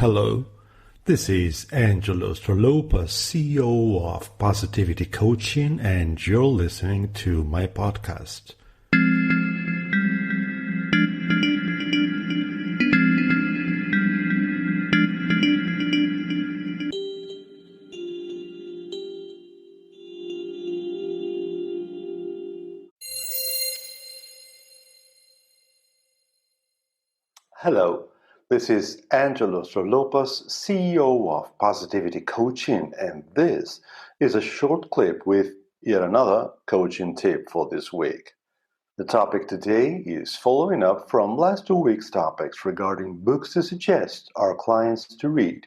Hello, this is Angelos Derlopas, CEO of Positivity Coaching, and you're listening to my podcast. Hello, this is Angelos Derlopas, CEO of Positivity Coaching, and this is a short clip with yet another coaching tip for this week. The topic today is following up from last 2 weeks' topics regarding books to suggest our clients to read.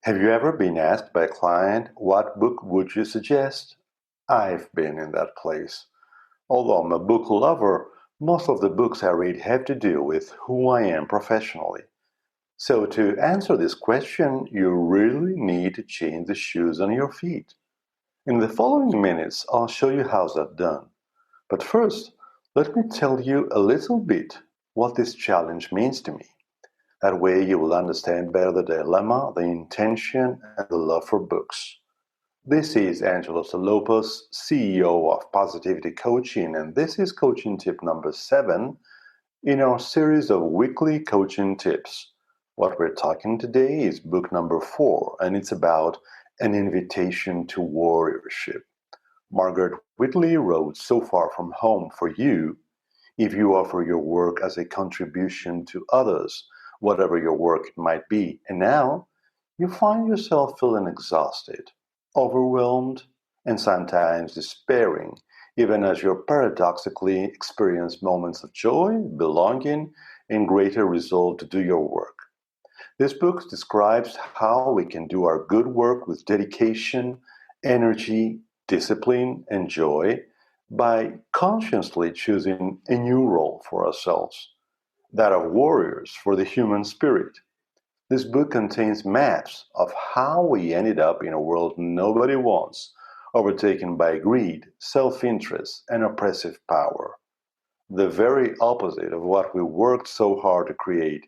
Have you ever been asked by a client, what book would you suggest? I've been in that place. Although I'm a book lover, most of the books I read have to do with who I am professionally. So to answer this question, you really need to change the shoes on your feet. In the following minutes, I'll show you how that's done. But first, let me tell you a little bit what this challenge means to me. That way you will understand better the dilemma, the intention, and the love for books. This is Angelos Derlopas, CEO of Positivity Coaching, and this is coaching tip number 7 in our series of weekly coaching tips. What we're talking today is book number 4, and it's about an invitation to warriorship. Margaret Whitley wrote, "So far from home for you, if you offer your work as a contribution to others, whatever your work might be, and now you find yourself feeling exhausted, overwhelmed, and sometimes despairing, even as you paradoxically experience moments of joy, belonging, and greater resolve to do your work." This book describes how we can do our good work with dedication, energy, discipline, and joy by consciously choosing a new role for ourselves, that of warriors for the human spirit. This book contains maps of how we ended up in a world nobody wants, overtaken by greed, self-interest, and oppressive power. The very opposite of what we worked so hard to create.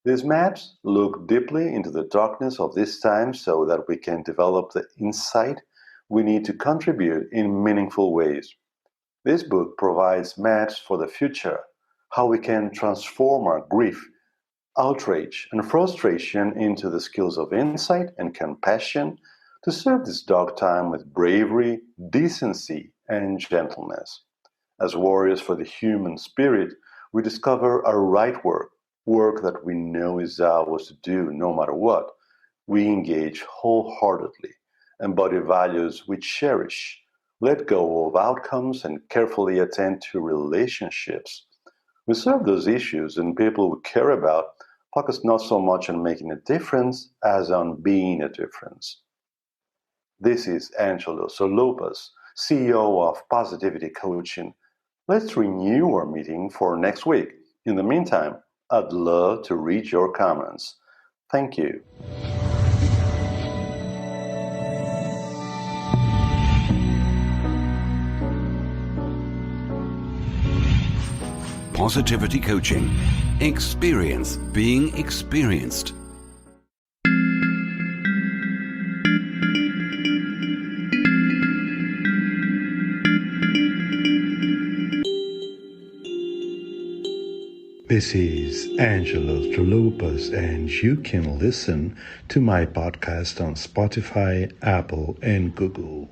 These maps look deeply into the darkness of this time so that we can develop the insight we need to contribute in meaningful ways. This book provides maps for the future, how we can transform our grief, outrage, and frustration into the skills of insight and compassion to serve this dark time with bravery, decency, and gentleness. As warriors for the human spirit, we discover our right work that we know is ours to do no matter what. We engage wholeheartedly, embody values we cherish, let go of outcomes, and carefully attend to relationships. We serve those issues and people we care about, focus not so much on making a difference as on being a difference. This is Angelos Derlopas, CEO of Positivity Coaching. Let's renew our meeting for next week. In the meantime, I'd love to read your comments. Thank you. Positivity Coaching. Experience being experienced. This is Angelos Derlopas, and you can listen to my podcast on Spotify, Apple, and Google.